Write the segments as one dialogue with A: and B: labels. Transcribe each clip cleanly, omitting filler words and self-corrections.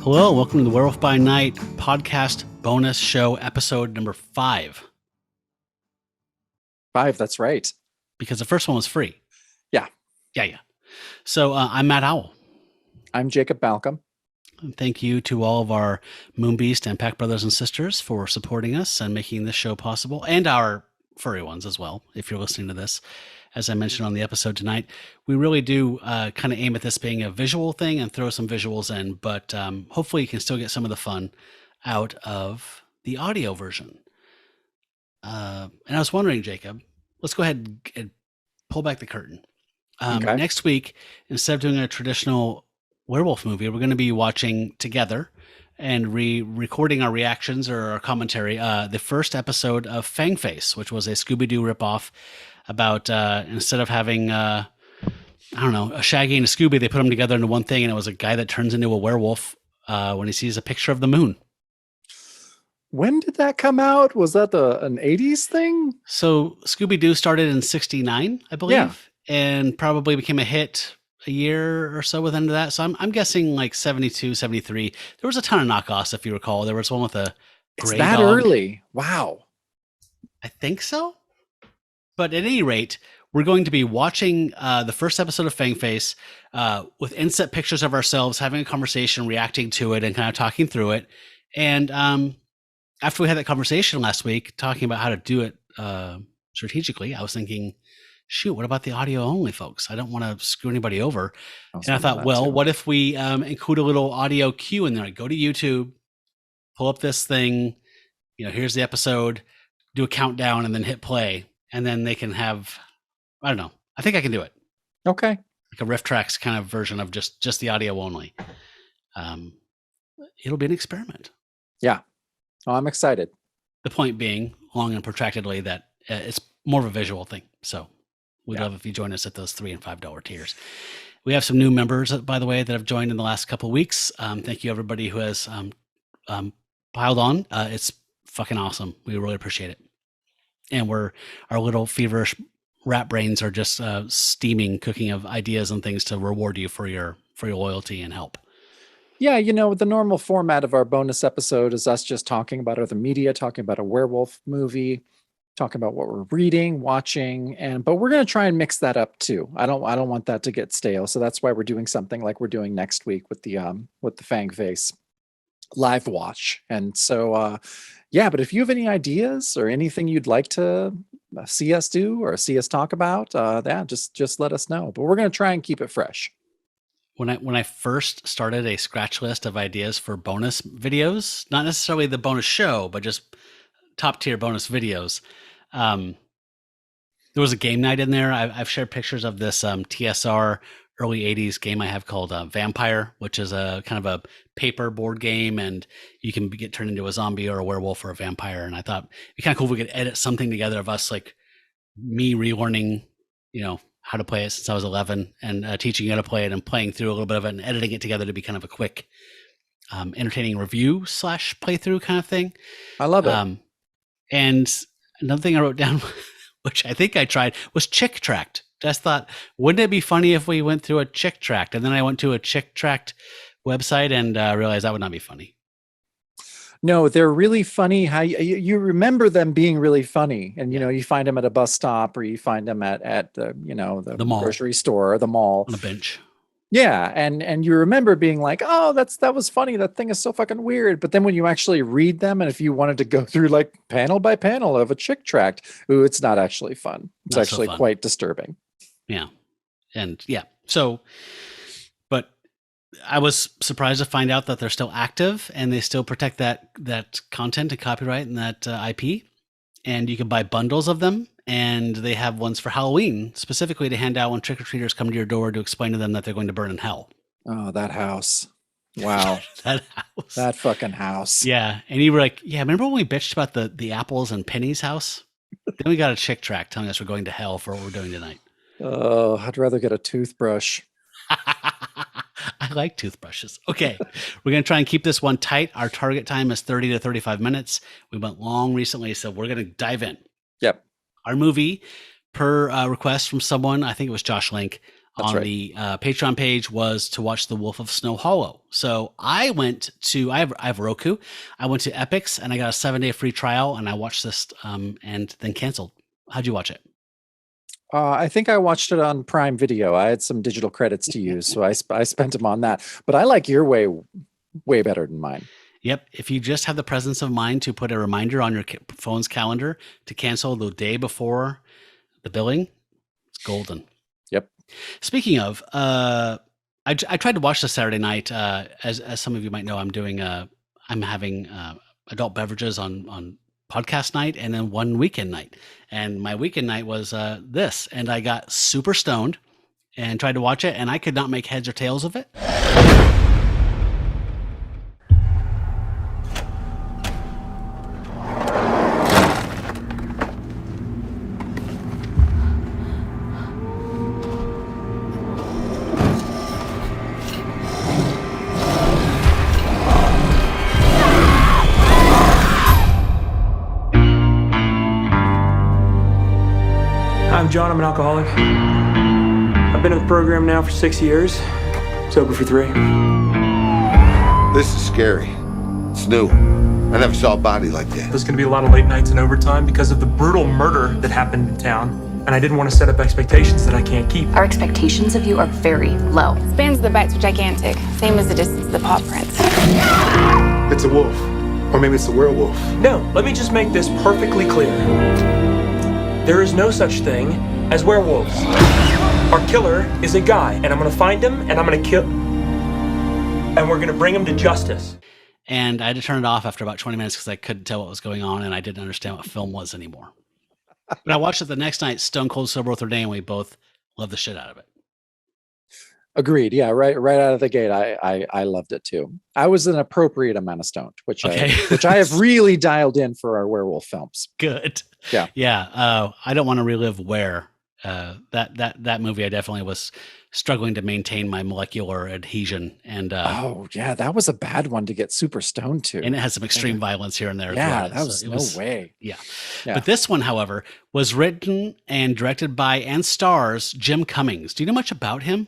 A: Hello, welcome to the Werewolf by Night podcast bonus show episode number 5.
B: 5, that's right.
A: Because the first one was free.
B: Yeah.
A: Yeah. So I'm Matt Howell.
B: I'm Jacob Malcolm.
A: And thank you to all of our Moonbeast and Pack brothers and sisters for supporting us and making this show possible, and our furry ones as well, if you're listening to this. As I mentioned on the episode tonight, we really do kind of aim at this being a visual thing and throw some visuals in, but hopefully you can still get some of the fun out of the audio version. And I was wondering, Jacob, let's go ahead and pull back the curtain.
B: Okay.
A: Next week, instead of doing a traditional werewolf movie, we're going to be watching together and recording our reactions or our commentary, the first episode of Fangface, which was a Scooby-Doo ripoff about instead of having, a Shaggy and a Scooby, they put them together into one thing, and it was a guy that turns into a werewolf when he sees a picture of the moon.
B: When did that come out? Was that an 80s thing?
A: So Scooby-Doo started in 1969, I believe, and probably became a hit a year or so within that. So I'm guessing like 1972, 1973. There was a ton of knockoffs, if you recall. There was one with a gray
B: It's that
A: dog.
B: early? Wow.
A: I think so. But at any rate, we're going to be watching the first episode of Fangface with inset pictures of ourselves, having a conversation, reacting to it, and kind of talking through it. And after we had that conversation last week, talking about how to do it strategically, I was thinking, shoot, what about the audio only folks? I don't want to screw anybody over. And I thought, well, what if we include a little audio cue in there? I go to YouTube, pull up this thing, here's the episode, do a countdown, and then hit play. And then they can have, I don't know. I think I can do it.
B: Okay.
A: Like a riff tracks kind of version of just the audio only. It'll be an experiment.
B: Yeah. Oh, I'm excited.
A: The point being, long and protractedly, that it's more of a visual thing. So we'd love if you join us at those $3 and $5 tiers. We have some new members, by the way, that have joined in the last couple of weeks. Thank you, everybody who has piled on. It's fucking awesome. We really appreciate it. And our little feverish rat brains are just steaming, cooking of ideas and things to reward you for your loyalty and help.
B: Yeah, the normal format of our bonus episode is us just talking about other media, talking about a werewolf movie, talking about what we're reading, watching, but we're going to try and mix that up too. I don't want that to get stale, so that's why we're doing something like we're doing next week with the Fangface live watch. And so but if you have any ideas or anything you'd like to see us do or see us talk about, just let us know. But we're going to try and keep it fresh.
A: When I first started a scratch list of ideas for bonus videos, not necessarily the bonus show, but just top tier bonus videos, there was a game night in there. I've shared pictures of this TSR early 80s game I have called Vampire, which is a kind of a paper board game, and you can get turned into a zombie or a werewolf or a vampire. And I thought it'd be kind of cool if we could edit something together of us, like me relearning, how to play it since I was 11 and teaching you how to play it and playing through a little bit of it and editing it together to be kind of a quick entertaining review / playthrough kind of thing.
B: I love it.
A: And another thing I wrote down, which I think I tried, was Chick Tract. Just thought, wouldn't it be funny if we went through a Chick Tract? And then I went to a Chick Tract website and realized that would not be funny.
B: No, they're really funny. How you remember them being really funny, and you find them at a bus stop, or you find them at the
A: mall,
B: grocery store, or the mall
A: on a bench.
B: Yeah, and you remember being like, oh, that was funny. That thing is so fucking weird. But then when you actually read them, and if you wanted to go through like panel by panel of a Chick Tract, it's not actually fun. It's
A: not
B: actually
A: so fun.
B: Quite disturbing.
A: Yeah, and so, but I was surprised to find out that they're still active and they still protect that content and copyright and that IP, and you can buy bundles of them. And they have ones for Halloween specifically to hand out when trick-or-treaters come to your door to explain to them that they're going to burn in hell.
B: Oh, that house. Wow.
A: That house.
B: That fucking house.
A: Yeah. And you were like, yeah, remember when we bitched about the apples and Penny's house? Then we got a Chick Tract telling us we're going to hell for what we're doing tonight.
B: Oh, I'd rather get a toothbrush.
A: I like toothbrushes. Okay. We're going to try and keep this one tight. Our target time is 30 to 35 minutes. We went long recently, so we're going to dive in.
B: Yep.
A: Our movie, per request from someone, I think it was Josh Link
B: That's
A: on
B: right.
A: the Patreon page was to watch The Wolf of Snow Hollow. So I have Roku. I went to Epix and I got a 7-day free trial and I watched this and then canceled. How'd you watch it?
B: I think I watched it on Prime Video. I had some digital credits to use, so I spent them on that. But I like your way better than mine.
A: Yep. If you just have the presence of mind to put a reminder on your phone's calendar to cancel the day before the billing, it's golden.
B: Yep.
A: Speaking of, I tried to watch this Saturday night. As some of you might know, I'm having adult beverages on podcast night and then one weekend night. And my weekend night was this, and I got super stoned and tried to watch it, and I could not make heads or tails of it.
C: I'm John, I'm an alcoholic. I've been in the program now for 6 years, sober for 3.
D: This is scary. It's new. I never saw a body like that.
C: There's gonna be a lot of late nights and overtime because of the brutal murder that happened in town, and I didn't want to set up expectations that I can't keep.
E: Our expectations of you are very low.
F: Spans of the bites are gigantic, same as the distance of the paw prints.
G: It's a wolf. Or maybe it's a werewolf.
C: No, let me just make this perfectly clear. There is no such thing as werewolves. Our killer is a guy, and I'm gonna find him, and I'm gonna kill, and we're gonna bring him to justice.
A: And I had to turn it off after about 20 minutes because I couldn't tell what was going on and I didn't understand what film was anymore. But I watched it the next night, stone cold sober with Renee, and we both loved the shit out of it.
B: Agreed. Yeah, right out of the gate, I loved it too. I was an appropriate amount of stoned, which
A: Okay.
B: I have really dialed in for our werewolf films.
A: Good.
B: Yeah.
A: Yeah. I don't want to relive Where. That movie, I definitely was struggling to maintain my molecular adhesion, and
B: Oh yeah, that was a bad one to get super stoned to.
A: and it has some extreme violence here and there.
B: Yeah,
A: as
B: that
A: well.
B: was
A: So it
B: no way.
A: Yeah.
B: Yeah.
A: But this one, however, was written and directed by and stars Jim Cummings. Do you know much about him?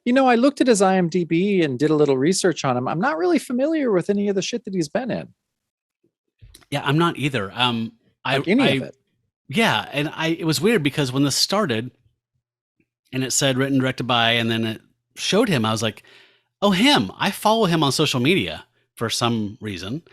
B: You know, I looked at his IMDb and did a little research on him. I'm not really familiar with any of the shit that he's been in.
A: Yeah, I'm not either.
B: Like any of it.
A: Yeah, and it was weird because when this started and it said written, directed by, and then it showed him, I was like, oh, him. I follow him on social media for some reason.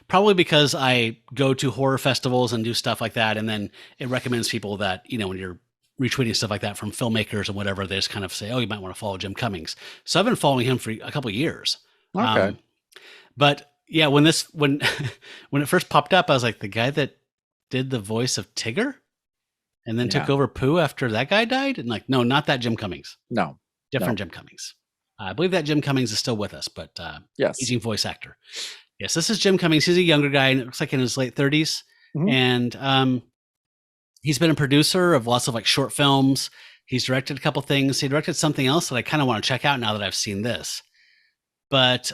A: Probably because I go to horror festivals and do stuff like that. And then it recommends people that, when you're retweeting stuff like that from filmmakers and whatever, they just kind of say, oh, you might want to follow Jim Cummings. So I've been following him for a couple of years.
B: Okay.
A: But yeah, when it first popped up, I was like, the guy that did the voice of Tigger and then took over Pooh after that guy died? And like, no, not that Jim Cummings.
B: No.
A: Different Jim Cummings. I believe that Jim Cummings is still with us, but
B: Yes.
A: aging voice actor. Yes, this is Jim Cummings. He's a younger guy, and it looks like in his late 30s.
B: Mhm.
A: And he's been a producer of lots of like short films. He's directed a couple things. He directed something else that I kind of want to check out now that I've seen this. But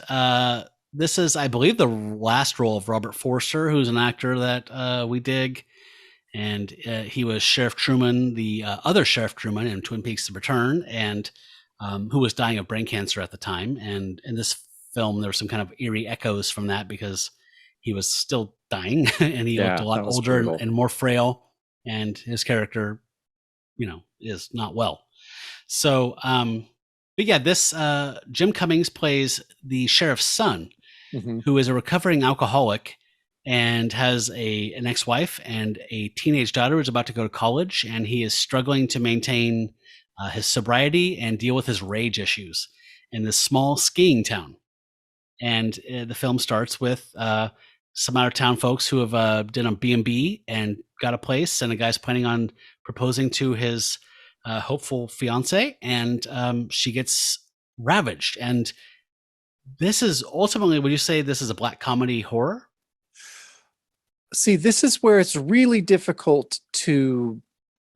A: this is, I believe, the last role of Robert Forster, who's an actor that we dig. And he was Sheriff Truman, the other Sheriff Truman in Twin Peaks: The Return, and who was dying of brain cancer at the time. And in this film, there were some kind of eerie echoes from that because he was still dying and he looked a lot older and more frail. And his character, is not well. So, but yeah, this Jim Cummings plays the sheriff's son, who is a recovering alcoholic and has an ex-wife and a teenage daughter who's about to go to college, and he is struggling to maintain his sobriety and deal with his rage issues in this small skiing town. And the film starts with some out-of-town folks who have done a B&B and got a place, and a guy's planning on proposing to his hopeful fiance, and she gets ravaged. And this is ultimately, would you say this is a black comedy horror?
B: See, this is where it's really difficult to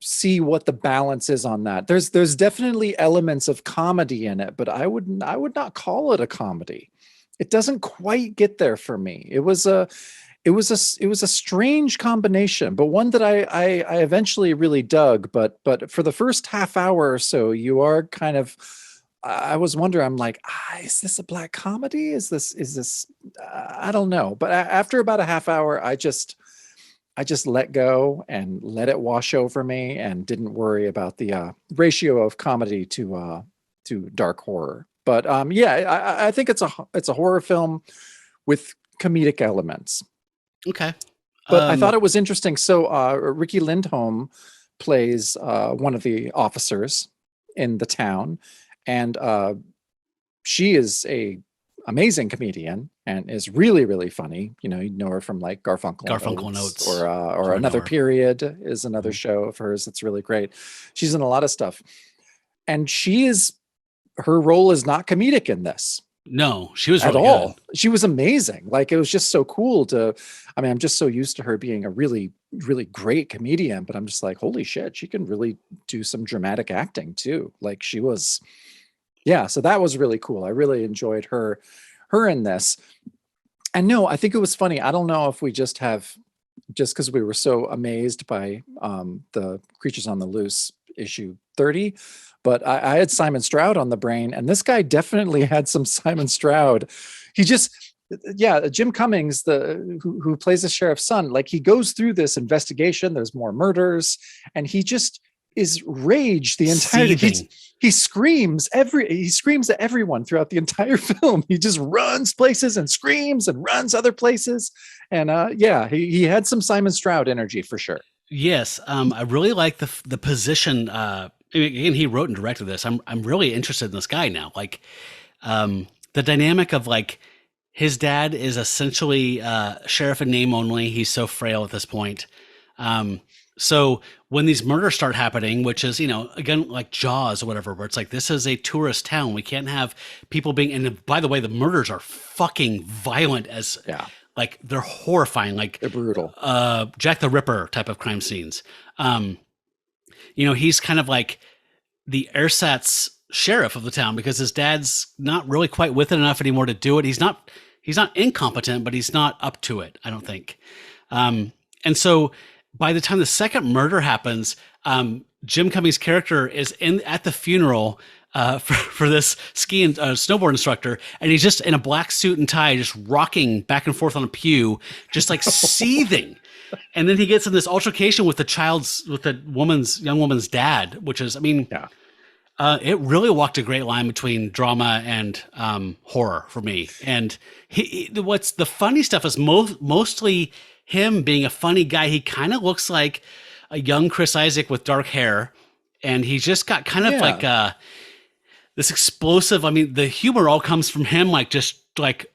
B: see what the balance is on that. There's definitely elements of comedy in it, but I would not call it a comedy. It doesn't quite get there for me. it was a strange combination, but one that I eventually really dug. But for the first half hour or so, you are kind of, I was wondering, I'm like, is this a black comedy? Is this I don't know. But after about a half hour, I just let go and let it wash over me and didn't worry about the ratio of comedy to dark horror. But yeah, I think it's a horror film with comedic elements.
A: Okay.
B: But I thought it was interesting. So Ricky Lindholm plays one of the officers in the town, and she is a amazing comedian and is really, really funny. You know her from like Garfunkel and Oates, or Another Period is another show of hers that's really great. She's in a lot of stuff, and her role is not comedic in this.
A: No, she was really
B: at all.
A: good.
B: She was amazing. Like, it was just so cool I'm just so used to her being a really, really great comedian, but I'm just like, holy shit, she can really do some dramatic acting too. Like, she was, yeah. So that was really cool. I really enjoyed her in this. And no, I think it was funny. I don't know if we just because we were so amazed by the Creatures on the Loose issue 30, but I had Simon Stroud on the brain, and this guy definitely had some Simon Stroud. Jim Cummings, who plays the sheriff's son, like, he goes through this investigation. There's more murders, and he just is rage the entire. He screams at everyone throughout the entire film. He just runs places and screams and runs other places, and he had some Simon Stroud energy for sure.
A: Yes, I really like the position. Again, he wrote and directed this. I'm really interested in this guy now. Like, the dynamic of, like, his dad is essentially sheriff in name only. He's so frail at this point. So when these murders start happening, which is, again, like Jaws or whatever, where it's like, this is a tourist town. We can't have people being, and by the way, the murders are fucking violent as, like, they're horrifying. Like,
B: they're brutal.
A: Jack the Ripper type of crime scenes. He's kind of like the ersatz sheriff of the town because his dad's not really quite with it enough anymore to do it. He's not incompetent, but he's not up to it, I don't think. And so by the time the second murder happens, Jim Cummings' character is at the funeral for this ski and snowboard instructor, and he's just in a black suit and tie, just rocking back and forth on a pew, just like seething. And then he gets in this altercation with the young woman's dad, which is, it really walked a great line between drama and horror for me. And what's the funny stuff is mostly him being a funny guy. He kind of looks like a young Chris Isaac with dark hair, and he's just got kind of like this explosive. The humor all comes from him, like, just like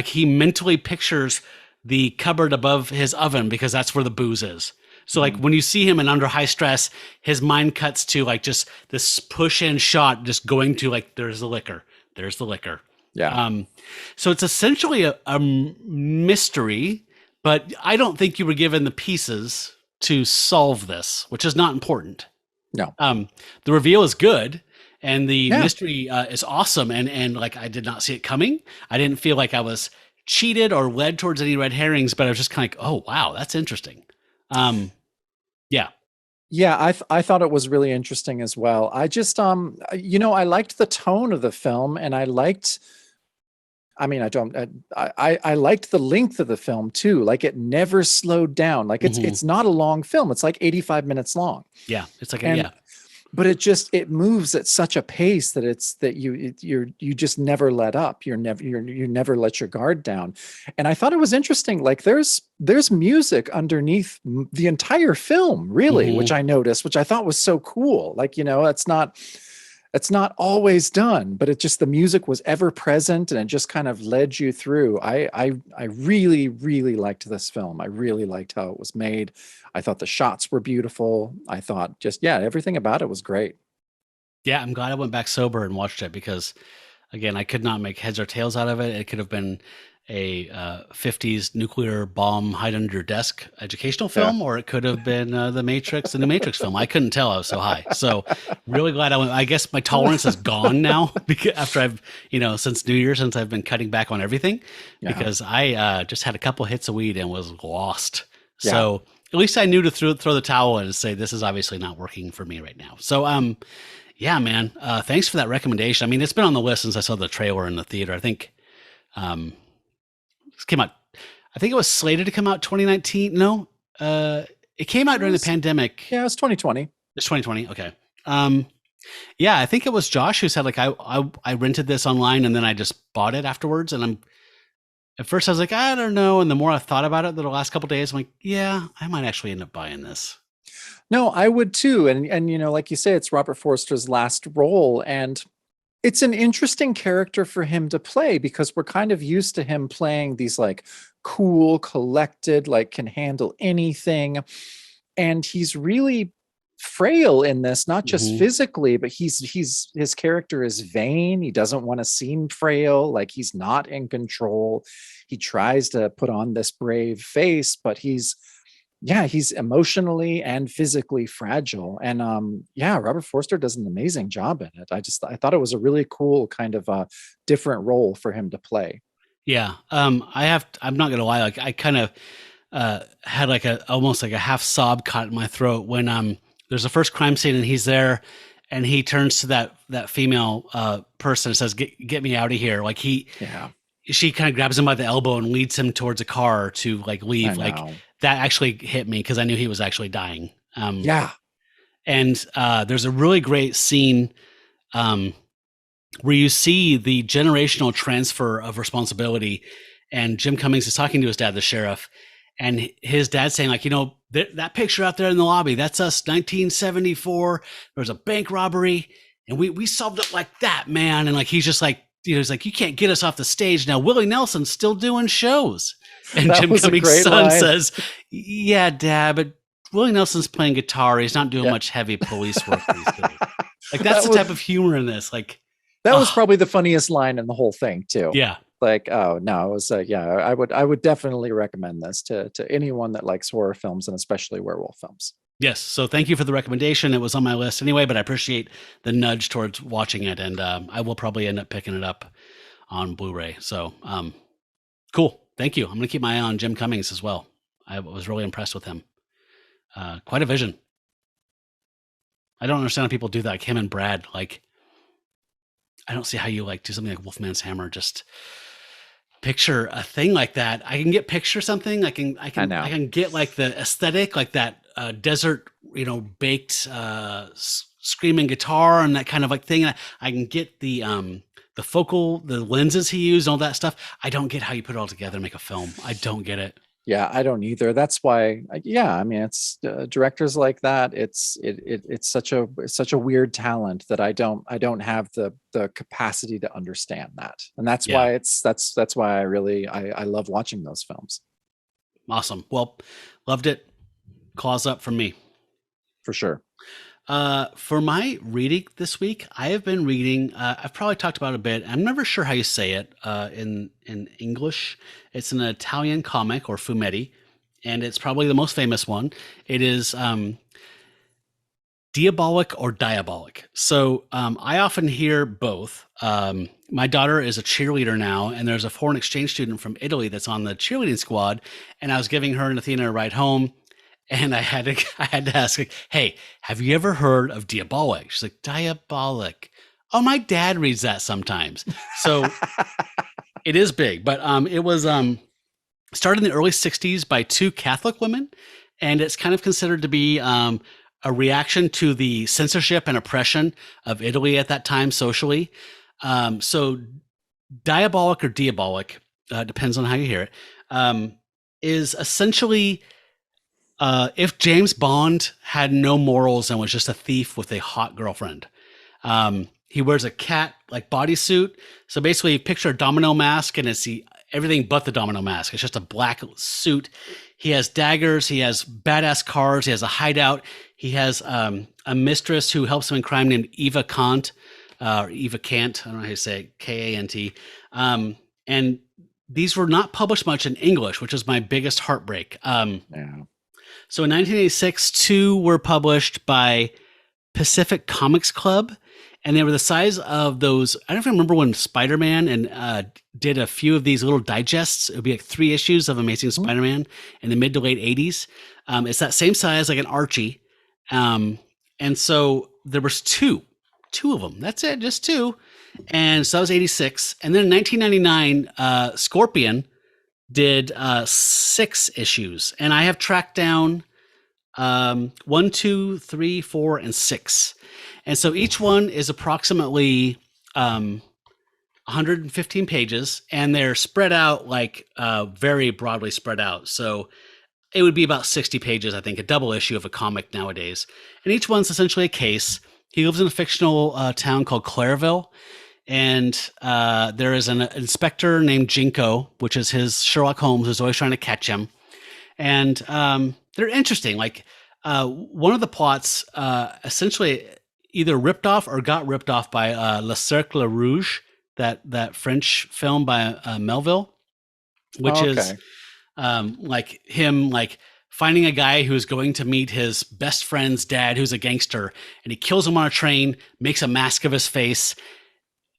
A: he mentally pictures the cupboard above his oven because that's where the booze is. So like when you see him and under high stress, his mind cuts to like just this push in shot, just going to like, there's the liquor. Yeah. So it's essentially a mystery, but I don't think you were given the pieces to solve this, which is not important.
B: No.
A: The reveal is good. And the mystery is awesome. And like, I did not see it coming. I didn't feel like I was cheated or led towards any red herrings, but I was just kind of like, oh, wow, that's interesting.
B: Yeah, I thought it was really interesting as well. I just, I liked the tone of the film, and I liked, I liked the length of the film too. Like, it never slowed down. Like, it's not a long film. It's like 85 minutes long.
A: Yeah. It's like,
B: but it moves at such a pace that you just never let up. You never let your guard down. And I thought it was interesting. Like, there's music underneath the entire film, really, which I noticed, which I thought was so cool. Like, it's not always done, but it just, the music was ever present, and it just kind of led you through. I really, really liked this film. I really liked how it was made. I thought the shots were beautiful. I thought everything about it was great.
A: Yeah, I'm glad I went back sober and watched it because, again, I could not make heads or tails out of it. It could have been a 50s nuclear bomb hide under your desk educational film, or it could have been the new Matrix film. I couldn't tell. I was so high. So really glad I went. I guess my tolerance is gone now because after I've, since New Year, since I've been cutting back on everything, because I just had a couple hits of weed and was lost.
B: Yeah.
A: So at least I knew to throw the towel in and say, this is obviously not working for me right now. So, yeah, man, thanks for that recommendation. I mean, it's been on the list since I saw the trailer in the theater. I think, this came out, I think it was slated to come out 2019. No, it came out during the pandemic.
B: Yeah, it was 2020.
A: It's 2020. Okay. Yeah, I think it was Josh who said, like, I rented this online and then I just bought it afterwards. And at first I was like, I don't know. And the more I thought about it the last couple of days, I'm like, yeah, I might actually end up buying this.
B: No, I would too. And like you say, it's Robert Forster's last role. And it's an interesting character for him to play because we're kind of used to him playing these like cool, collected, like can handle anything. And he's really frail in this, not just physically, but his character is vain. He doesn't want to seem frail, like he's not in control. He tries to put on this brave face, but he's emotionally and physically fragile. And Robert Forster does an amazing job in it. I thought it was a really cool kind of different role for him to play.
A: Yeah. I'm not gonna lie, like I kind of had like almost like a half sob caught in my throat when there's the first crime scene and he's there and he turns to that female person and says, get me out of here. Like she kind of grabs him by the elbow and leads him towards a car to like leave. Like that actually hit me because I knew he was actually dying. And there's a really great scene where you see the generational transfer of responsibility. And Jim Cummings is talking to his dad, the sheriff, and his dad's saying, like, that picture out there in the lobby, that's us, 1974. There was a bank robbery, and we solved it like that, man. And like he's just like, he's like, you can't get us off the stage now. Willie Nelson's still doing shows. And Jim Cummings' son says, yeah, Dad, but Willie Nelson's playing guitar. He's not doing much heavy police work these days. Like that's the type of humor in this. Like
B: that was probably the funniest line in the whole thing too.
A: Yeah.
B: Like, oh no, it was I would definitely recommend this to anyone that likes horror films and especially werewolf films.
A: Yes. So thank you for the recommendation. It was on my list anyway, but I appreciate the nudge towards watching it. And I will probably end up picking it up on Blu-ray. So cool. Thank you. I'm going to keep my eye on Jim Cummings as well. I was really impressed with him. Quite a vision. I don't understand how people do that. Like him and Brad, like, I don't see how you like do something like Wolfman's Hammer. Just picture a thing like that. I can picture something. I can get like the aesthetic, like that desert, baked screaming guitar and that kind of like thing. I can get the lenses he used, all that stuff. I don't get how you put it all together and make a film. I don't get it.
B: Yeah, I don't either. That's why. I mean, it's directors like that. It's such a weird talent that I don't have the capacity to understand that, and that's why that's why I love watching those films.
A: Awesome. Well, loved it. Claws up from me,
B: for sure.
A: For my reading this week, I have been reading, I've probably talked about it a bit. I'm never sure how you say it in English. It's an Italian comic, or fumetti, and it's probably the most famous one. It is Diabolik or Diabolik. So I often hear both. My daughter is a cheerleader now, and there's a foreign exchange student from Italy that's on the cheerleading squad, and I was giving her and Athena a ride home. And I had to ask, like, hey, have you ever heard of Diabolik? She's like, Diabolik. Oh, my dad reads that sometimes. So it is big, but it was started in the early 60s by two Catholic women. And it's kind of considered to be a reaction to the censorship and oppression of Italy at that time socially. So Diabolik or Diabolik, depends on how you hear it, is essentially... if James Bond had no morals and was just a thief with a hot girlfriend. He wears a cat like bodysuit. So basically picture a domino mask and it's everything but the domino mask. It's just a black suit. He has daggers. He has badass cars. He has a hideout. He has a mistress who helps him in crime named Eva Kant, or Eva Kant. I don't know how you say it, Kant. And these were not published much in English, which is my biggest heartbreak.
B: Yeah.
A: So in 1986, 2 were published by Pacific Comics Club, and they were the size of those. I don't even remember when Spider-Man and did a few of these little digests. It would be like 3 issues of Amazing Spider-Man in the mid to late 80s. It's that same size like an Archie. And so there was two of them. That's it, just 2. And so that was 86. And then in 1999, Scorpion did 6 issues. And I have tracked down 1, 2, 3, 4, and 6. And so each one is approximately 115 pages, and they're spread out like very broadly spread out. So it would be about 60 pages, I think, a double issue of a comic nowadays. And each one's essentially a case. He lives in a fictional town called Clareville, and there is an inspector named Jinko, which is his Sherlock Holmes, who's always trying to catch him. And they're interesting. Like one of the plots essentially either ripped off or got ripped off by Le Cercle Rouge, that French film by Melville, which is like him like finding a guy who's going to meet his best friend's dad, who's a gangster, and he kills him on a train, makes a mask of his face,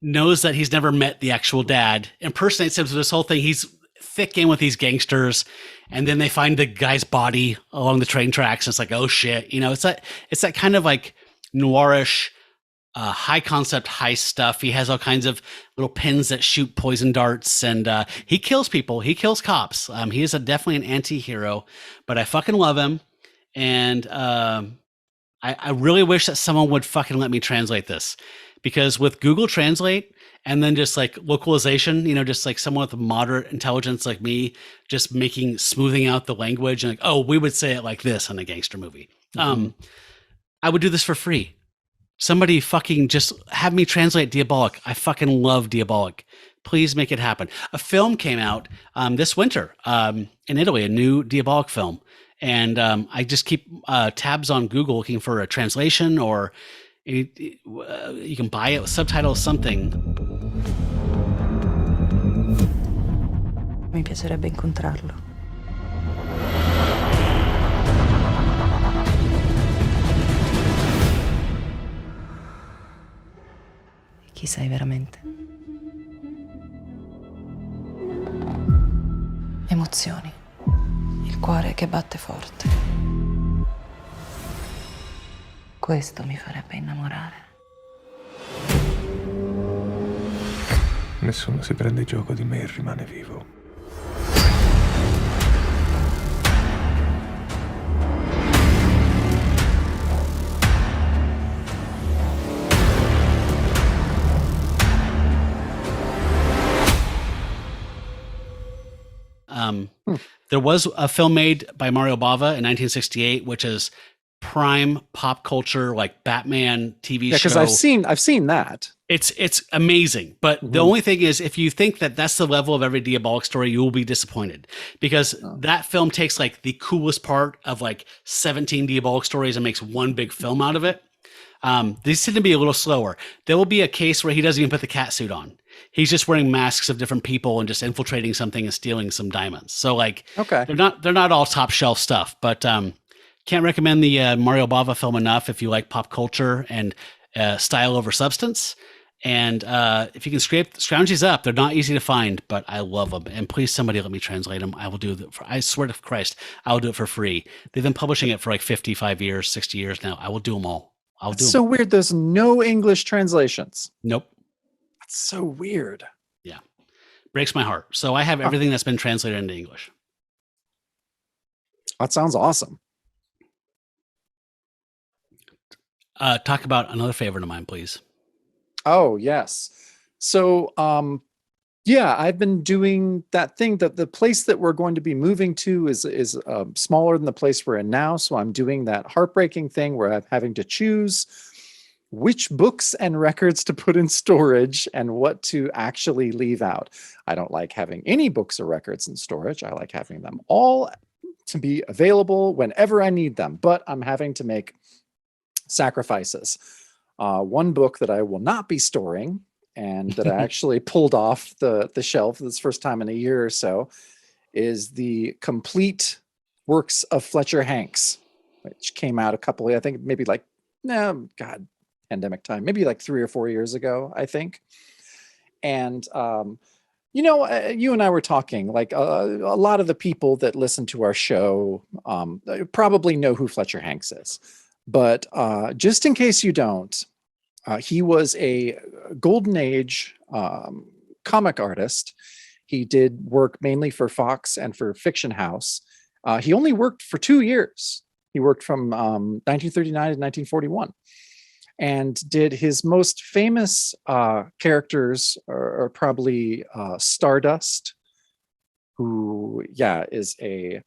A: knows that he's never met the actual dad, impersonates him. So this whole thing, he's thick in with these gangsters, and then they find the guy's body along the train tracks. And it's like, oh shit, you know, it's that kind of like noirish, high concept heist stuff. He has all kinds of little pins that shoot poison darts, and he kills people. He kills cops. He is definitely an anti-hero, but I fucking love him. And I really wish that someone would fucking let me translate this, because with Google Translate and then just like localization, you know, just like someone with moderate intelligence like me, just smoothing out the language and like, oh, we would say it like this in a gangster movie. I would do this for free. Somebody fucking just have me translate Diabolik. I fucking love Diabolik. Please make it happen. A film came out this winter in Italy, a new Diabolik film. And I just keep tabs on Google looking for a translation, or you can buy it with subtitles, something.
H: Mi piacerebbe incontrarlo. Chi sei veramente? Emozioni. Il cuore che batte forte. Questo mi farebbe innamorare.
G: Nessuno si prende gioco di me e rimane vivo.
A: There was a film made by Mario Bava in 1968, which is prime pop culture, like Batman TV show.
B: Because I've seen that.
A: It's amazing. But the only thing is, if you think that that's the level of every Diabolik story, you will be disappointed, because that film takes like the coolest part of like 17 Diabolik stories and makes one big film out of it. These tend to be a little slower. There will be a case where he doesn't even put the cat suit on. He's just wearing masks of different people and just infiltrating something and stealing some diamonds. So like, they're not all top shelf stuff, but can't recommend the Mario Bava film enough if you like pop culture and style over substance. And if you can scrounge these up, they're not easy to find, but I love them. And please, somebody let me translate them. I will do it. I swear to Christ, I will do it for free. They've been publishing it for like 55 years, 60 years now. I will do them all. I'll do them.
B: So weird. There's no English translations.
A: Nope.
B: That's so weird.
A: Yeah. Breaks my heart. So I have everything that's been translated into English.
B: That sounds awesome.
A: Talk about another favorite of mine, please.
B: Oh, yes. So, yeah, I've been doing that thing that the place that we're going to be moving to is smaller than the place we're in now. So I'm doing that heartbreaking thing where I'm having to choose which books and records to put in storage and what to actually leave out. I don't like having any books or records in storage. I like having them all to be available whenever I need them, but I'm having to make sacrifices. One book that I will not be storing and that I actually pulled off the shelf this first time in a year or so, is the complete works of Fletcher Hanks, which came out I think maybe like, no, God, pandemic time, maybe like 3 or 4 years ago, I think. And, you and I were talking, like a lot of the people that listen to our show probably know who Fletcher Hanks is. But just in case you don't, he was a golden age comic artist. He did work mainly for Fox and for Fiction House. He only worked for 2 years. He worked from 1939 to 1941. And did his most famous characters are probably Stardust, who, is a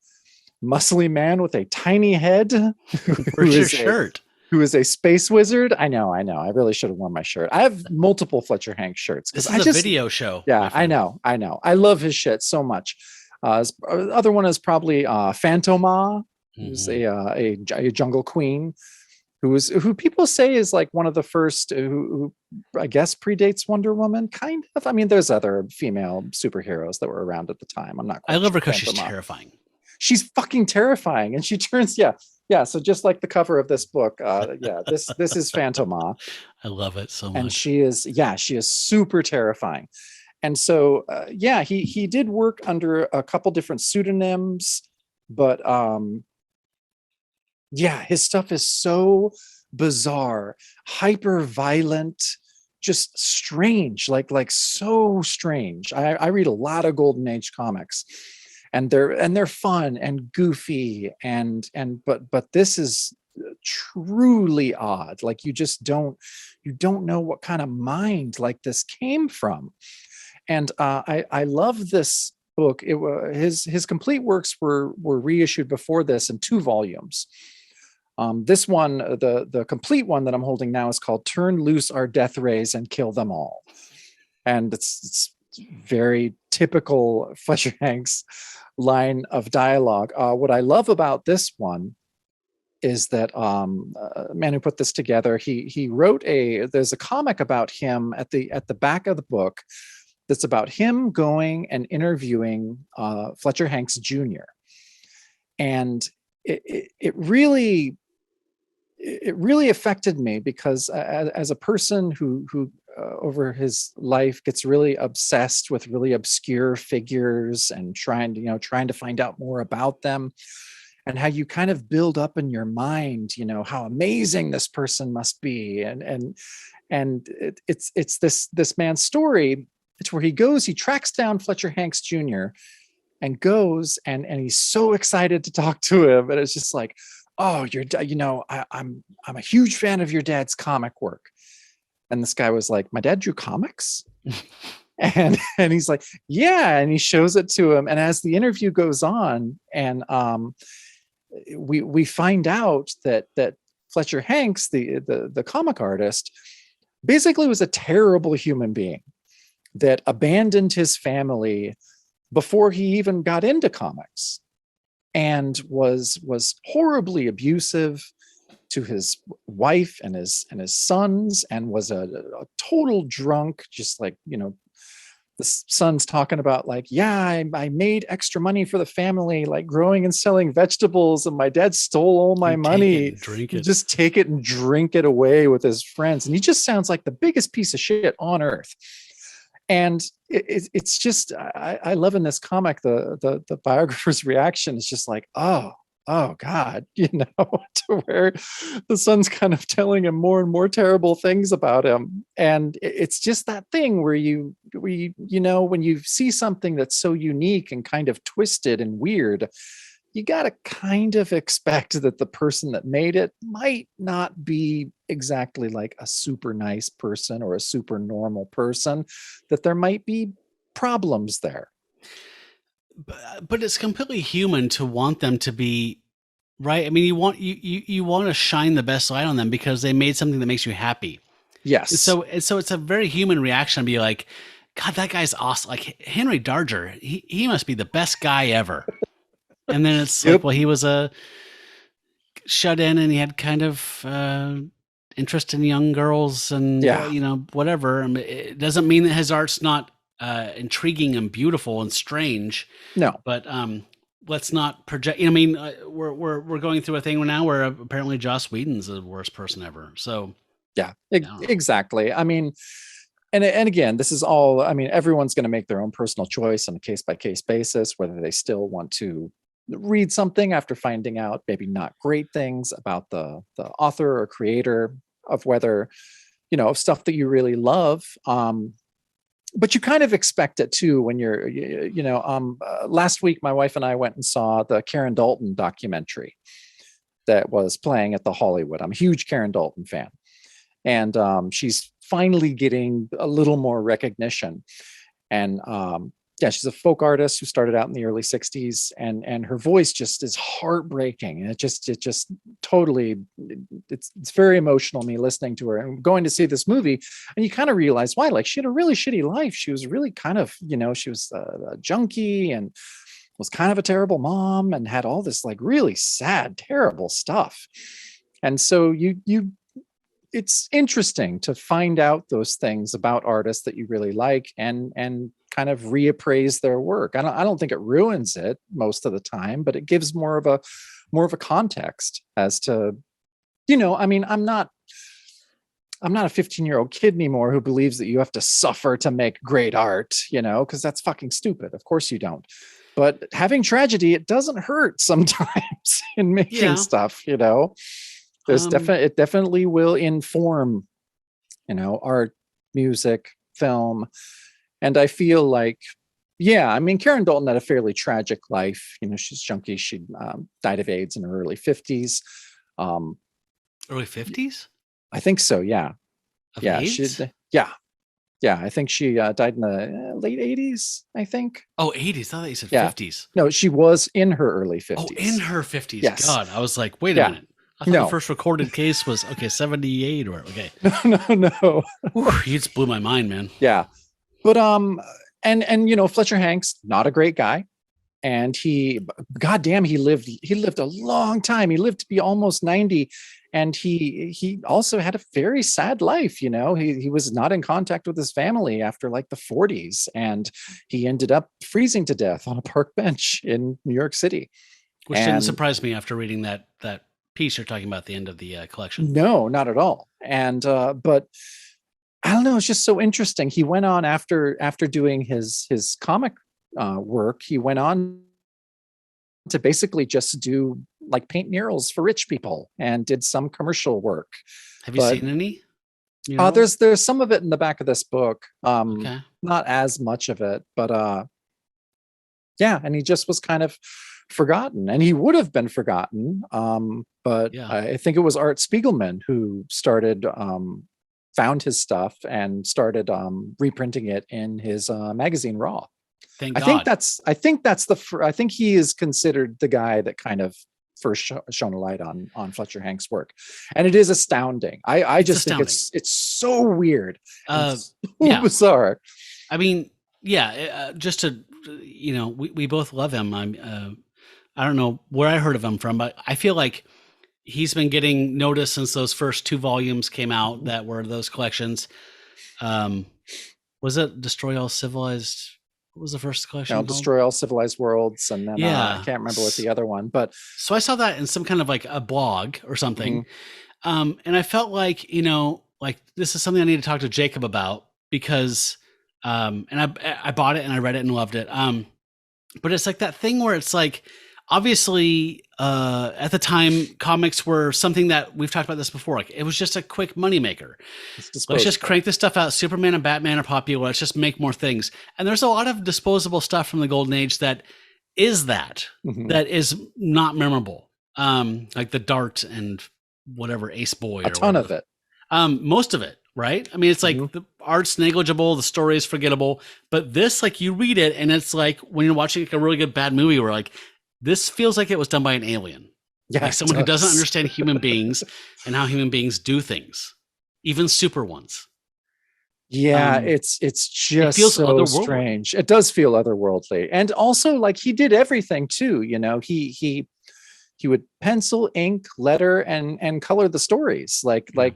B: muscly man with a tiny head.
A: Where's your shirt?
B: Who is a space wizard. I know. I really should have worn my shirt. I have multiple Fletcher Hanks shirts.
A: This is a video show.
B: Yeah, I know. I love his shit so much. Other one is probably Phantoma, who's a jungle queen. Who people say is like one of the first who I guess predates Wonder Woman, kind of. I mean, there's other female superheroes that were around at the time. I'm not quite
A: I love her
B: sure
A: because she's terrifying.
B: She's fucking terrifying. And she turns, so just like the cover of this book, this is Phantoma.
A: I love it so much.
B: And she is super terrifying. And so he did work under a couple different pseudonyms, but his stuff is so bizarre, hyper violent, just strange, like so strange. I read a lot of Golden Age comics, and they're fun and goofy, but this is truly odd. Like you don't know what kind of mind like this came from. And I love this book. His complete works were reissued before this in 2 volumes. This one, the complete one that I'm holding now, is called "Turn Loose Our Death Rays and Kill Them All," and it's very typical Fletcher Hanks line of dialogue. What I love about this one is that a man who put this together, he wrote there's a comic about him at the back of the book that's about him going and interviewing Fletcher Hanks Jr. And it really affected me, because as a person who over his life gets really obsessed with really obscure figures and trying to find out more about them, and how you kind of build up in your mind, how amazing this person must be, and it's this man's story. It's where he tracks down Fletcher Hanks Jr. and goes and he's so excited to talk to him, and it's just like, oh, I'm a huge fan of your dad's comic work. And this guy was like, my dad drew comics? and he's like, yeah, and he shows it to him. And as the interview goes on, and we find out that Fletcher Hanks, the comic artist, basically was a terrible human being that abandoned his family before he even got into comics, and was horribly abusive to his wife and his sons, and was a total drunk. Just like, the son's talking about like, I made extra money for the family, like growing and selling vegetables, and my dad stole all my money. Just take it and drink it away with his friends. And he just sounds like the biggest piece of shit on earth. And it's just, I love in this comic, the biographer's reaction is just like, oh God, to where the son's kind of telling him more and more terrible things about him. And it's just that thing where when you see something that's so unique and kind of twisted and weird, you got to kind of expect that the person that made it might not be exactly like a super nice person or a super normal person, that there might be problems there.
A: But it's completely human to want them to be right. I mean, you want to shine the best light on them because they made something that makes you happy.
B: Yes.
A: So it's a very human reaction to be like, God, that guy's awesome. Like Henry Darger, he must be the best guy ever. And then it's like, well, he was a shut in, and he had kind of interest in young girls and whatever. I mean, it doesn't mean that his art's not intriguing and beautiful and strange.
B: No,
A: but let's not project. I mean, we're going through a thing now where apparently Joss Whedon's the worst person ever. So
B: yeah, exactly. I mean, and again, this is all. I mean, everyone's going to make their own personal choice on a case by case basis, whether they still want to read something after finding out maybe not great things about the author or creator, of whether of stuff that you really love. But you kind of expect it too when you're, last week, my wife and I went and saw the Karen Dalton documentary that was playing at the Hollywood. I'm a huge Karen Dalton fan. And she's finally getting a little more recognition. And she's a folk artist who started out in the early 60s, and her voice just is heartbreaking. And it just totally, it's very emotional, me listening to her and going to see this movie. And you kind of realize why. Like, she had a really shitty life. She was really kind of, she was a junkie and was kind of a terrible mom and had all this like really sad, terrible stuff. And so it's interesting to find out those things about artists that you really like and kind of reappraise their work. I don't think it ruins it most of the time, but it gives more of a context as to, I mean, I'm not a 15-year-old kid anymore who believes that you have to suffer to make great art, because that's fucking stupid. Of course you don't. But having tragedy, it doesn't hurt sometimes in making stuff, There's it definitely will inform, art, music, film. And I feel like, I mean, Karen Dalton had a fairly tragic life. She's junkie. She died of AIDS in her early 50s.
A: Early 50s?
B: I think so, yeah.
A: Of AIDS?
B: Yeah, I think she died in the late 80s, I think.
A: Oh, 80s. I thought you said 50s.
B: No, she was in her early 50s.
A: Oh, in her 50s.
B: Yes.
A: God, I was like, wait a minute. I thought the first recorded case was 78 or
B: No.
A: You just blew my mind, man.
B: Yeah. But and Fletcher Hanks, not a great guy. And he lived a long time. He lived to be almost 90. And he also had a very sad life. He was not in contact with his family after like the 40s. And he ended up freezing to death on a park bench in New York City.
A: Which didn't surprise me after reading that piece you're talking about at the end of the collection.
B: No, not at all. And but I don't know, it's just so interesting. He went on after doing his comic work, he went on to basically just do like paint murals for rich people and did some commercial work.
A: Have you seen any?
B: There's some of it in the back of this book.
A: Okay.
B: Not as much of it, but and he just was kind of forgotten, and he would have been forgotten. But I think it was Art Spiegelman who started found his stuff and started reprinting it in his magazine Raw.
A: Thank God.
B: I think he is considered the guy that kind of first shone a light on Fletcher Hanks' work, and it is astounding. I just think it's so weird, bizarre.
A: I mean, just to we both love him. I don't know where I heard of him from, but I feel like he's been getting noticed since those first 2 volumes came out that were those collections. Was it Destroy All Civilized? What was the first collection?
B: No, Destroy All Civilized Worlds, and then I can't remember what the other one. But
A: so I saw that in some kind of like a blog or something, and I felt like like this is something I need to talk to Jacob about because, and I bought it and I read it and loved it. But it's like that thing where it's like, obviously, at the time, comics were something that we've talked about this before. Like, it was just a quick moneymaker. Let's just crank this stuff out. Superman and Batman are popular. Let's just make more things. And there's a lot of disposable stuff from the Golden Age that is that is not memorable. Like the Dart and whatever Ace Boy.
B: A ton of it.
A: Most of it. Right? I mean, it's like the art's negligible, the story is forgettable, but this, like, you read it and it's like when you're watching like a really good bad movie, where like this feels like it was done by an alien, like someone who doesn't understand human beings and how human beings do things, even super ones.
B: It's just it so strange. It does feel otherworldly, and also like he did everything too. He would pencil, ink, letter, and color the stories.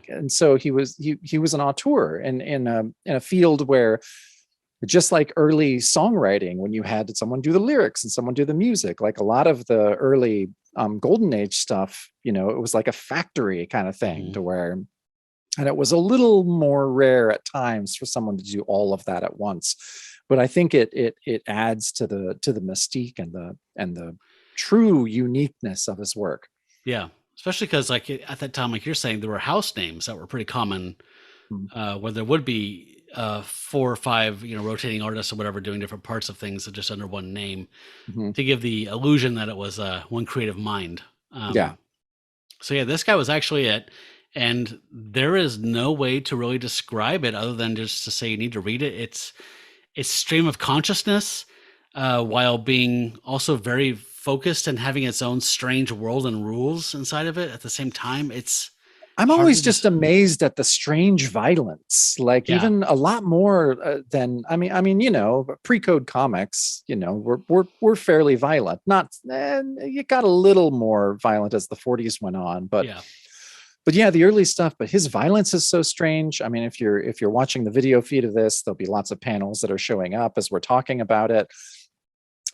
B: And so he was an auteur in a field where, just like early songwriting, when you had someone do the lyrics and someone do the music, like a lot of the early golden age stuff, it was like a factory kind of thing, to where, and it was a little more rare at times for someone to do all of that at once. But I think it adds to the mystique and the true uniqueness of his work.
A: Yeah, especially because like at that time, like you're saying, there were house names that were pretty common, where there would be 4 or 5, rotating artists or whatever doing different parts of things just under one name, to give the illusion that it was one creative mind. So yeah, this guy was actually it. And there is no way to really describe it other than just to say you need to read it. It's stream of consciousness, while being also very focused and having its own strange world and rules inside of it at the same time.
B: I'm always just amazed at the strange violence, even a lot more than, pre-code comics, we're fairly violent. It got a little more violent as the 40s went on, but yeah, the early stuff, but his violence is so strange. I mean, if you're watching the video feed of this, there'll be lots of panels that are showing up as we're talking about it.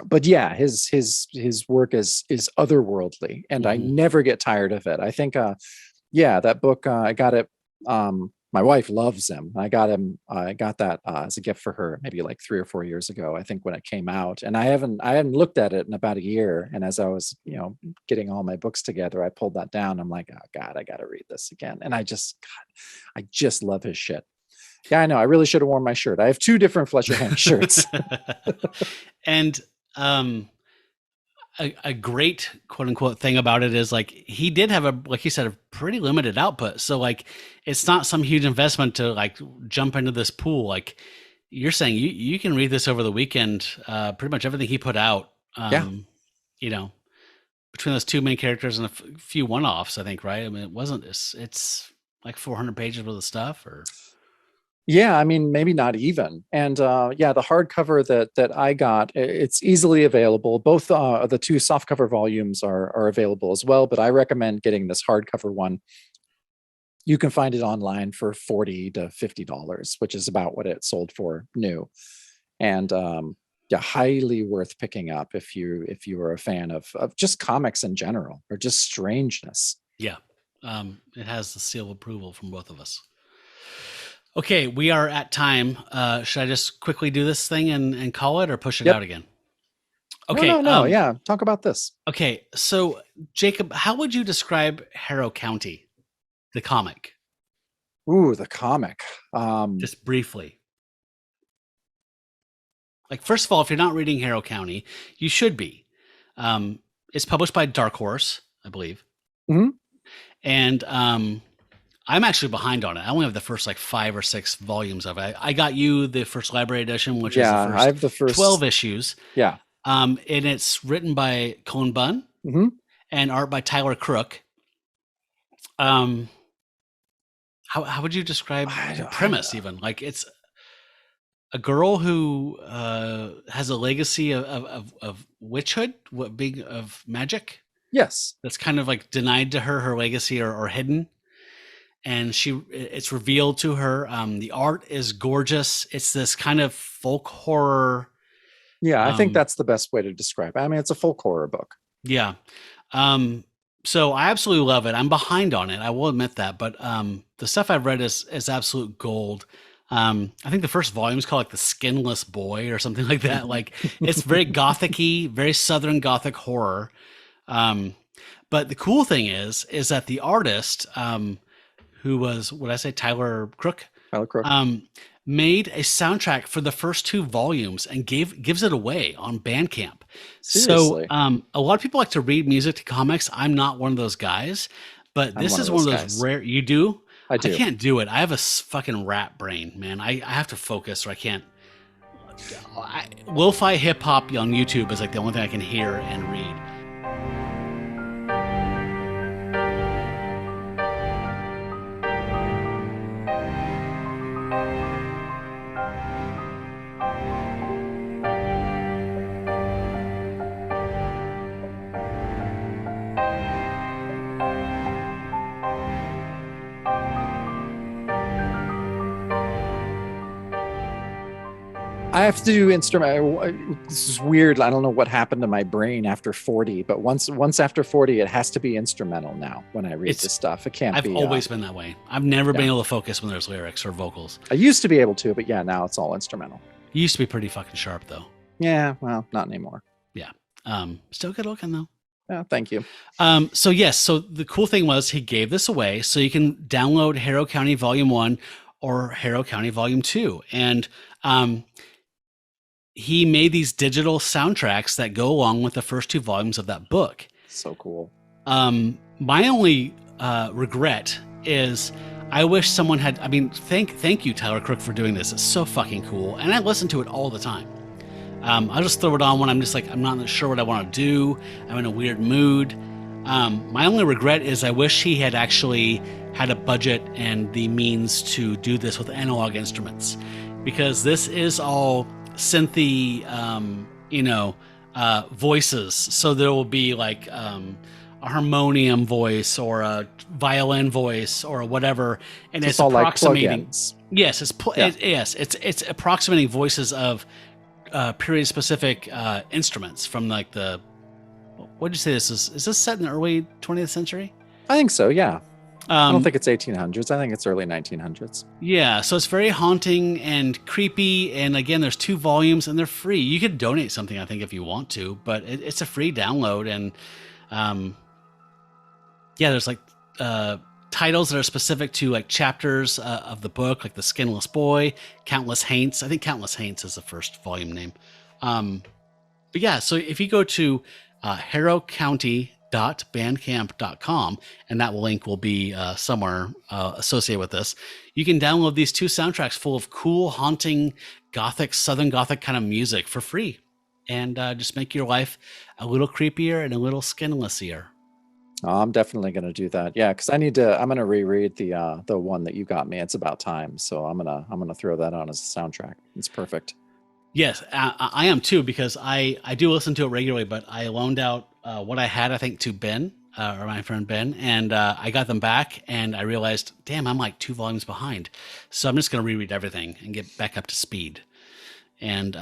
B: But yeah, his work is otherworldly, and I never get tired of it. I think, that book, I got it. My wife loves him. I got that as a gift for her, maybe like 3 or 4 years ago, I think, when it came out. And I hadn't looked at it in about a year. And as I was, getting all my books together, I pulled that down. I'm like, oh God, I got to read this again. And I just love his shit. Yeah, I know. I really should have worn my shirt. I have 2 different Fletcher Hank shirts.
A: And a great quote unquote thing about it is like he did have like you said, a pretty limited output. So like it's not some huge investment to like jump into this pool. Like you're saying, you can read this over the weekend. Pretty much everything he put out. Between those 2 main characters and a few one-offs, I think, right? I mean, it's like 400 pages worth of stuff, or.
B: Yeah, I mean, maybe not even. And the hardcover that I got, it's easily available. Both the 2 softcover volumes are available as well, but I recommend getting this hardcover one. You can find it online for $40 to $50, which is about what it sold for new. And highly worth picking up if you are a fan of just comics in general, or just strangeness.
A: Yeah, it has the seal of approval from both of us. Okay, we are at time. Should I just quickly do this thing and call it, or push it out again? Okay.
B: No. Yeah. Talk about this.
A: Okay. So Jacob, how would you describe Harrow County, the comic?
B: Ooh, the comic.
A: Just briefly. Like, first of all, if you're not reading Harrow County, you should be. It's published by Dark Horse, I believe.
B: Mm-hmm.
A: And I'm actually behind on it. I only have the first like 5 or 6 volumes of it. I got you the first library edition, which is
B: I have the first
A: 12 issues.
B: Yeah.
A: And it's written by Cullen Bunn and art by Tyler Crook. How would you describe the premise even? Like, it's a girl who has a legacy of witchhood, being of magic.
B: Yes.
A: That's kind of like denied to her legacy or hidden. And it's revealed to her. The art is gorgeous. It's this kind of folk horror.
B: Yeah, I think that's the best way to describe it. I mean, it's a folk horror book.
A: Yeah. So I absolutely love it. I'm behind on it, I will admit that. But the stuff I've read is absolute gold. I think the first volume is called like The Skinless Boy or something like that. Like, it's very gothic-y, very Southern Gothic horror. But the cool thing is that the artist, who was, what did I say, Tyler Crook?
B: Tyler Crook.
A: Made a soundtrack for the first 2 volumes and gives it away on Bandcamp.
B: Seriously?
A: So a lot of people like to read music to comics. I'm not one of those guys, but this is one of those rare. You do?
B: I do.
A: I can't do it. I have a fucking rat brain, man. I have to focus, or I can't. Lo-fi hip hop on YouTube is like the only thing I can hear and read.
B: I have to do instrumental. This is weird. I don't know what happened to my brain after 40, but once after 40, it has to be instrumental now when I read this stuff. It can't
A: I've
B: be.
A: I've always been that way. I've never been able to focus when there's lyrics or vocals.
B: I used to be able to, but yeah, now it's all instrumental.
A: You used to be pretty fucking sharp, though.
B: Yeah, well, not anymore.
A: Yeah. Still good looking, though.
B: Yeah, thank you.
A: So yes, so the cool thing was he gave this away, so you can download Harrow County Volume 1 or Harrow County Volume 2. And he made these digital soundtracks that go along with the first 2 volumes of that book.
B: So cool.
A: My only regret is I wish someone had, I mean, thank you, Tyler Crook, for doing this. It's so fucking cool. And I listen to it all the time. I'll just throw it on when I'm just like, I'm not sure what I want to do. I'm in a weird mood. My only regret is I wish he had actually had a budget and the means to do this with analog instruments, because this is all synthy, voices. So there will be like a harmonium voice or a violin voice or whatever, and it's
B: all
A: approximating.
B: Like
A: Yes, it's approximating voices of period-specific instruments from like the. What did you say this is? Is this set in the early 20th century?
B: I think so. Yeah. I don't think it's 1800s. I think it's early 1900s.
A: Yeah, so it's very haunting and creepy. And again, there's 2 volumes and they're free. You could donate something, I think, if you want to, but it's a free download. And there's like titles that are specific to like chapters of the book, like The Skinless Boy, Countless Haints. I think Countless Haints is the first volume name. But yeah, so if you go to harrowcounty.bandcamp.com, and that link will be somewhere associated with this, you can download these 2 soundtracks full of cool, haunting, gothic, southern gothic kind of music for free, and just make your life a little creepier and a little skinlessier.
B: Oh, I'm definitely going to do that. Yeah, because I'm going to reread the one that you got me. It's about time, so I'm gonna throw that on as a soundtrack. It's perfect.
A: Yes, I am too, because I do listen to it regularly, but I loaned out what I had, I think, to Ben, or my friend Ben, and I got them back, and I realized, damn, I'm like 2 volumes behind. So I'm just going to reread everything and get back up to speed. And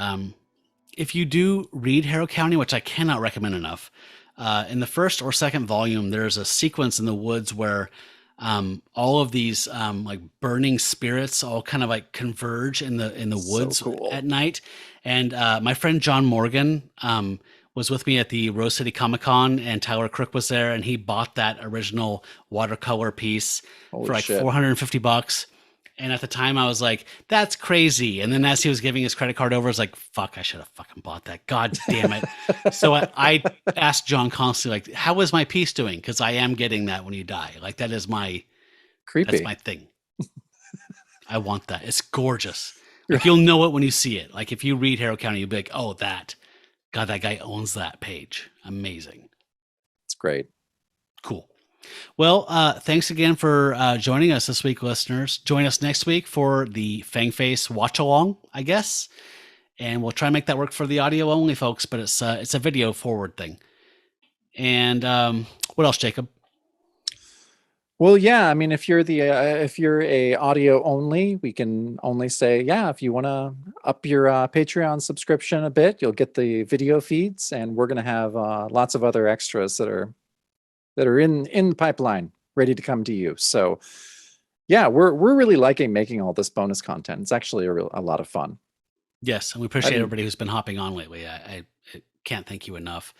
A: if you do read Harrow County, which I cannot recommend enough, in the first or second volume, there's a sequence in the woods where all of these like burning spirits all kind of like converge in the woods at night. And my friend John Morgan was with me at the Rose City Comic Con, and Tyler Crook was there, and he bought that original watercolor piece for like $450. And at the time I was like, that's crazy. And then as he was giving his credit card over, I was like, fuck, I should have fucking bought that. God damn it. So I asked John constantly, like, how is my piece doing? Because I am getting that when you die. Like, that is my
B: creepy.
A: That's my thing. I want that. It's gorgeous. Like, you'll know it when you see it. Like, if you read Harrow County, you'll be like, oh, that guy owns that page. Amazing.
B: It's great.
A: Cool. Well, thanks again for joining us this week, listeners. Join us next week for the Fangface watch along, I guess, and we'll try and make that work for the audio only folks. But it's a video forward thing. And what else, Jacob?
B: Well, yeah, I mean, if you're a audio only, we can only say, yeah, if you want to up your Patreon subscription a bit, you'll get the video feeds, and we're going to have lots of other extras that are in the pipeline, ready to come to you. So yeah, we're really liking making all this bonus content. It's actually a lot of fun.
A: Yes, and we appreciate everybody who's been hopping on lately. I can't thank you enough.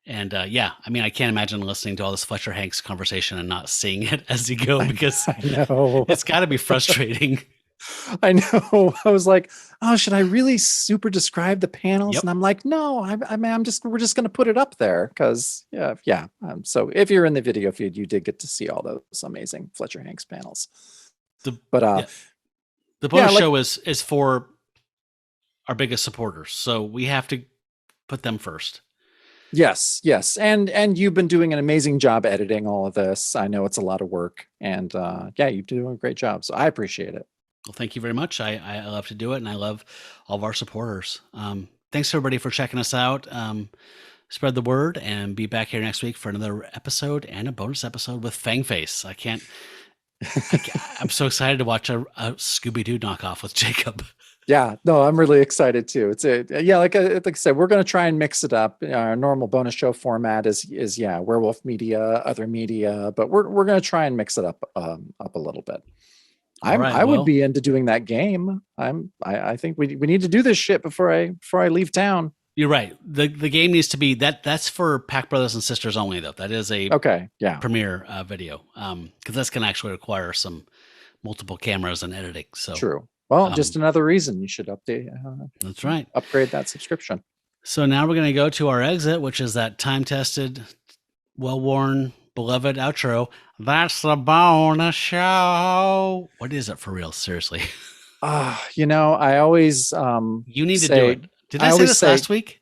A: And yeah, I mean, I can't imagine listening to all this Fletcher Hanks conversation and not seeing it as you go, because
B: I know.
A: It's got to be frustrating.
B: I know. I was like, oh, should I really super describe the panels?
A: Yep.
B: And I'm like, no, we're just going to put it up there because yeah. So if you're in the video feed, you did get to see all those amazing Fletcher Hanks panels.
A: The bonus show is for our biggest supporters, so we have to put them first.
B: Yes. And you've been doing an amazing job editing all of this. I know it's a lot of work, and yeah, you're doing a great job. So I appreciate it.
A: Well, thank you very much. I love to do it, and I love all of our supporters. Thanks everybody for checking us out. Spread the word, and be back here next week for another episode and a bonus episode with Fangface. I can't I'm so excited to watch a Scooby-Doo knockoff with Jacob.
B: Yeah, no, I'm really excited too. Like I said, we're going to try and mix it up. Our normal bonus show format is werewolf media, other media, but we're going to try and mix it up a little bit. I would be into doing that game. I think we need to do this shit before I leave town.
A: You're right. The game needs to be that's for Pack Brothers and Sisters only though. That is a premiere video because that's going to actually require some multiple cameras and editing. So
B: true. Well, just another reason you should update.
A: That's right.
B: Upgrade that subscription.
A: So now we're going to go to our exit, which is that time-tested, well-worn, beloved outro. That's the bonus show. What is it for real? Seriously.
B: I always
A: you need to do it. Did I say this last week?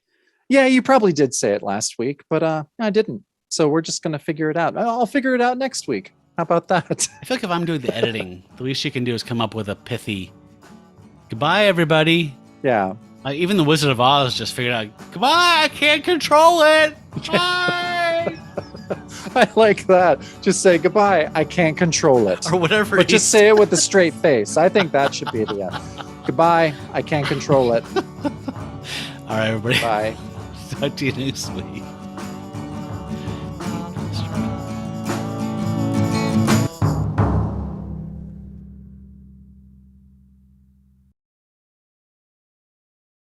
B: Yeah, you probably did say it last week, but I didn't. So we're just going to figure it out. I'll figure it out next week. How about that?
A: I feel like if I'm doing the editing, the least you can do is come up with a pithy goodbye, everybody.
B: Yeah.
A: Even the Wizard of Oz just figured out, goodbye, I can't control it. Bye.
B: I like that. Just say goodbye, I can't control it.
A: Or whatever.
B: But just say it with a straight face. I think that should be the end. Goodbye, I can't control it.
A: All right, everybody.
B: Bye.
A: Talk to you next week.